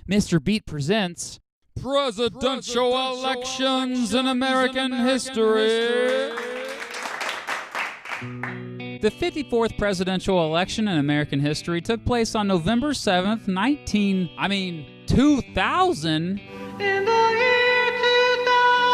Mr. Beat presents Presidential Elections in American History. The 54th presidential election in American history took place on November 7th, 2000. In the year 2000.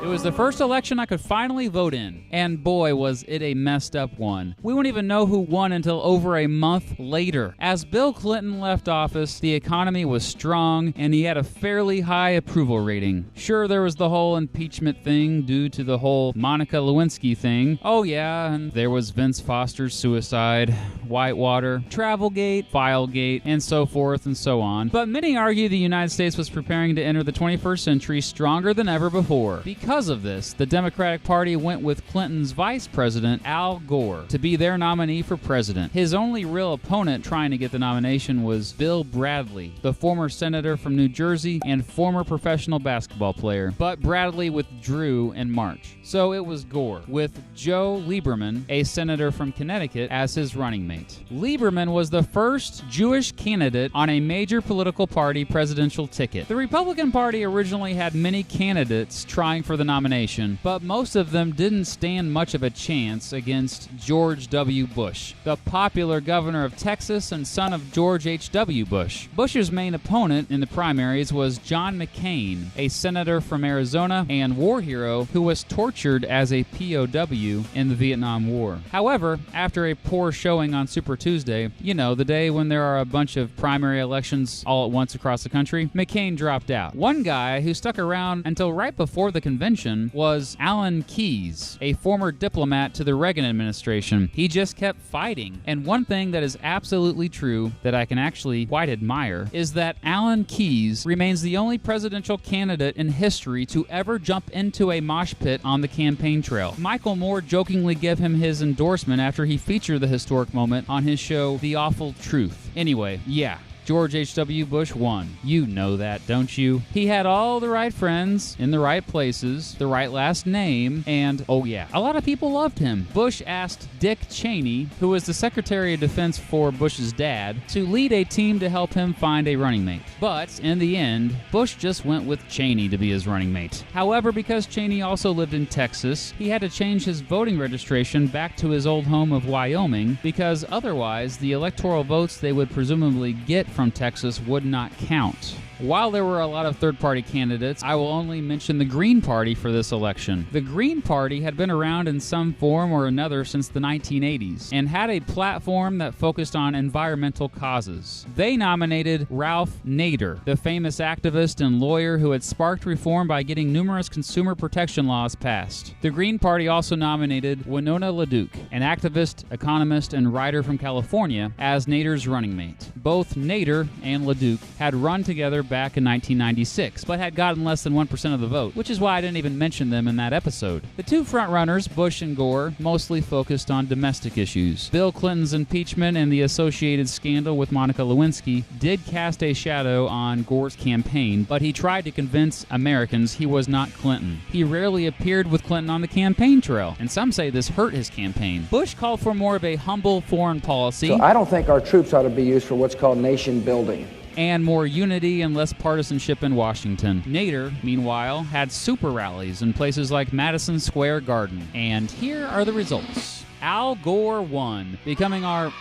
It was the first election I could finally vote in, and boy was it a messed up one. We won't even know who won until over a month later. As Bill Clinton left office, the economy was strong, and he had a fairly high approval rating. Sure, there was the whole impeachment thing due to the whole Monica Lewinsky thing. Oh yeah, and there was Vince Foster's suicide, Whitewater, Travelgate, Filegate, and so forth and so on. But many argue the United States was preparing to enter the 21st century stronger than ever before. Because of this, the Democratic Party went with Clinton's vice president, Al Gore, to be their nominee for president. His only real opponent trying to get the nomination was Bill Bradley, the former senator from New Jersey and former professional basketball player. But Bradley withdrew in March. So it was Gore, with Joe Lieberman, a senator from Connecticut, as his running mate. Lieberman was the first Jewish candidate on a major political party presidential ticket. The Republican Party originally had many candidates trying for the nomination, but most of them didn't stand much of a chance against George W. Bush, the popular governor of Texas and son of George H.W. Bush. Bush's main opponent in the primaries was John McCain, a senator from Arizona and war hero who was tortured as a POW in the Vietnam War. However, after a poor showing on Super Tuesday, you know, the day when there are a bunch of primary elections all at once across the country, McCain dropped out. One guy who stuck around until right before the convention was Alan Keyes, a former diplomat to the Reagan administration. He just kept fighting. And one thing that is absolutely true that I can actually quite admire is that Alan Keyes remains the only presidential candidate in history to ever jump into a mosh pit on the campaign trail. Michael Moore jokingly gave him his endorsement after he featured the historic moment on his show, The Awful Truth. Anyway, yeah. George H.W. Bush won. You know that, don't you? He had all the right friends in the right places, the right last name, and, oh yeah, a lot of people loved him. Bush asked Dick Cheney, who was the Secretary of Defense for Bush's dad, to lead a team to help him find a running mate. But, in the end, Bush just went with Cheney to be his running mate. However, because Cheney also lived in Texas, he had to change his voting registration back to his old home of Wyoming, because otherwise, the electoral votes they would presumably get from Texas would not count. While there were a lot of third-party candidates, I will only mention the Green Party for this election. The Green Party had been around in some form or another since the 1980s and had a platform that focused on environmental causes. They nominated Ralph Nader, the famous activist and lawyer who had sparked reform by getting numerous consumer protection laws passed. The Green Party also nominated Winona LaDuke, an activist, economist, and writer from California, as Nader's running mate. Both Nader and LaDuke had run together back in 1996, but had gotten less than 1% of the vote, which is why I didn't even mention them in that episode. The two frontrunners, Bush and Gore, mostly focused on domestic issues. Bill Clinton's impeachment and the associated scandal with Monica Lewinsky did cast a shadow on Gore's campaign, but he tried to convince Americans he was not Clinton. He rarely appeared with Clinton on the campaign trail, and some say this hurt his campaign. Bush called for more of a humble foreign policy. So I don't think our troops ought to be used for what's called nation building. And more unity and less partisanship in Washington. Nader, meanwhile, had super rallies in places like Madison Square Garden. And here are the results. Al Gore won, becoming our...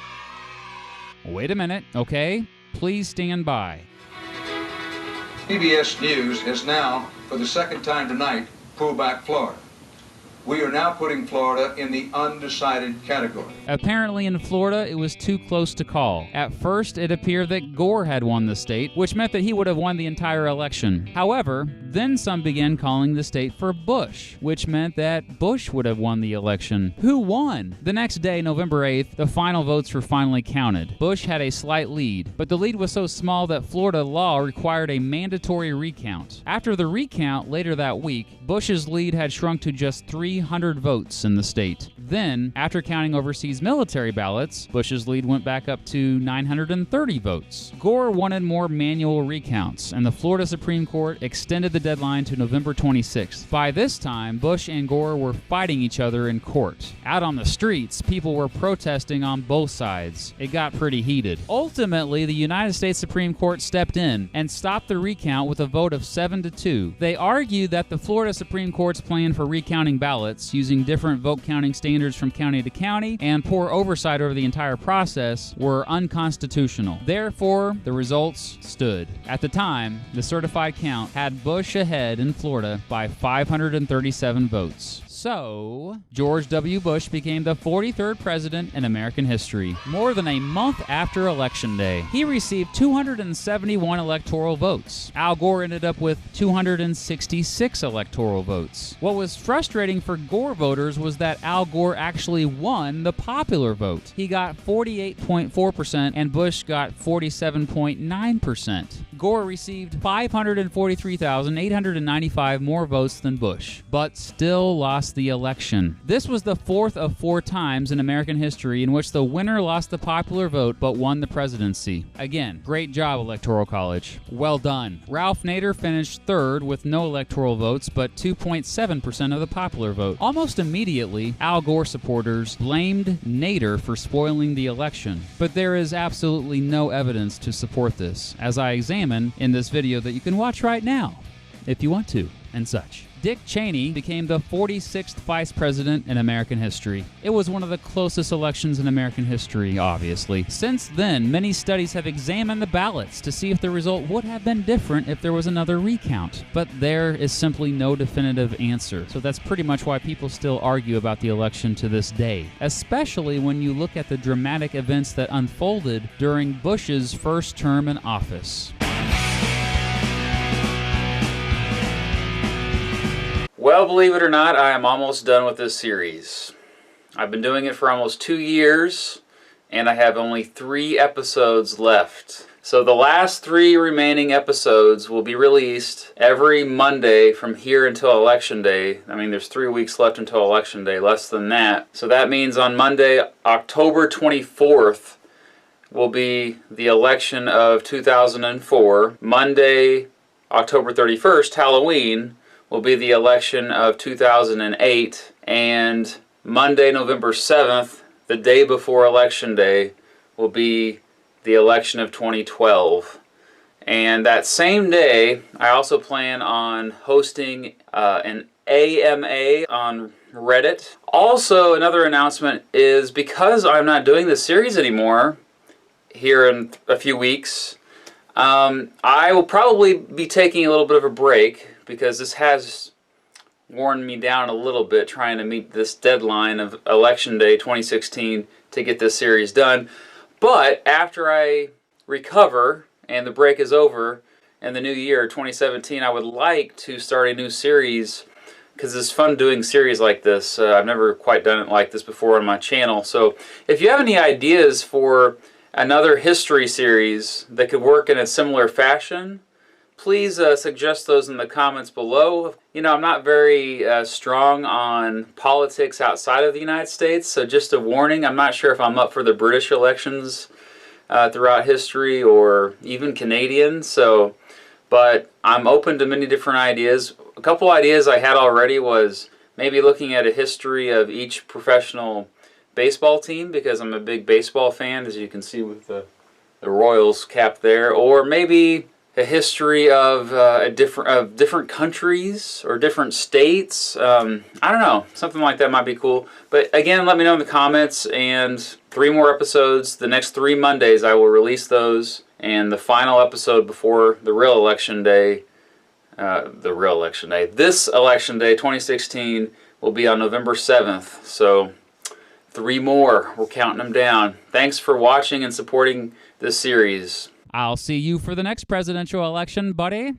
Wait a minute, okay? Please stand by. PBS News has now, for the second time tonight, pulled back Florida. We are now putting Florida in the undecided category. Apparently in Florida, it was too close to call. At first, it appeared that Gore had won the state, which meant that he would have won the entire election. However, then some began calling the state for Bush, which meant that Bush would have won the election. Who won? The next day, November 8th, the final votes were finally counted. Bush had a slight lead, but the lead was so small that Florida law required a mandatory recount. After the recount later that week, Bush's lead had shrunk to just 300 votes in the state. Then, after counting overseas military ballots, Bush's lead went back up to 930 votes. Gore wanted more manual recounts, and the Florida Supreme Court extended the deadline to November 26th. By this time, Bush and Gore were fighting each other in court. Out on the streets, people were protesting on both sides. It got pretty heated. Ultimately, the United States Supreme Court stepped in and stopped the recount with a vote of 7-2. They argued that the Florida Supreme Court's plan for recounting ballots, using different vote counting standards from county to county, and poor oversight over the entire process, were unconstitutional. Therefore, the results stood. At the time, the certified count had Bush ahead in Florida by 537 votes. So, George W. Bush became the 43rd president in American history, more than a month after Election Day. He received 271 electoral votes. Al Gore ended up with 266 electoral votes. What was frustrating for Gore voters was that Al Gore actually won the popular vote. He got 48.4% and Bush got 47.9%. Gore received 543,895 more votes than Bush, but still lost the election. This was the fourth of 4 times in American history in which the winner lost the popular vote but won the presidency. Again, great job, Electoral College. Well done. Ralph Nader finished third with no electoral votes but 2.7% of the popular vote. Almost immediately, Al Gore supporters blamed Nader for spoiling the election, but there is absolutely no evidence to support this, as I examine in this video that you can watch right now, if you want to, and such. Dick Cheney became the 46th vice president in American history. It was one of the closest elections in American history, obviously. Since then, many studies have examined the ballots to see if the result would have been different if there was another recount. But there is simply no definitive answer. So that's pretty much why people still argue about the election to this day, especially when you look at the dramatic events that unfolded during Bush's first term in office. Well, believe it or not, I am almost done with this series. I've been doing it for almost 2 years, and I have only 3 episodes left. So the last 3 remaining episodes will be released every Monday from here until Election Day. I mean, there's 3 weeks left until Election Day, less than that. So that means on Monday, October 24th, will be the election of 2004. Monday, October 31st, Halloween, will be the election of 2008, and Monday, November 7th, the day before Election Day, will be the election of 2012. And that same day, I also plan on hosting an AMA on Reddit. Also, another announcement is because I'm not doing this series anymore here in a few weeks, I will probably be taking a little bit of a break, because this has worn me down a little bit trying to meet this deadline of Election Day 2016 to get this series done. But after I recover and the break is over in the new year, 2017, I would like to start a new series, because it's fun doing series like this. I've never quite done it like this before on my channel. So if you have any ideas for another history series that could work in a similar fashion, please suggest those in the comments below. You know, I'm not very strong on politics outside of the United States, so just a warning, I'm not sure if I'm up for the British elections throughout history or even Canadian, but I'm open to many different ideas. A couple ideas I had already was maybe looking at a history of each professional baseball team, because I'm a big baseball fan, as you can see with the Royals cap there, or maybe a history of different countries or different states. I don't know, something like that might be cool. But again, let me know in the comments. And 3 more episodes. The next 3 Mondays I will release those, and the final episode before the real election day, this election day 2016, will be on November 7th. So 3 more, we're counting them down. Thanks for watching and supporting this series. I'll see you for the next presidential election, buddy.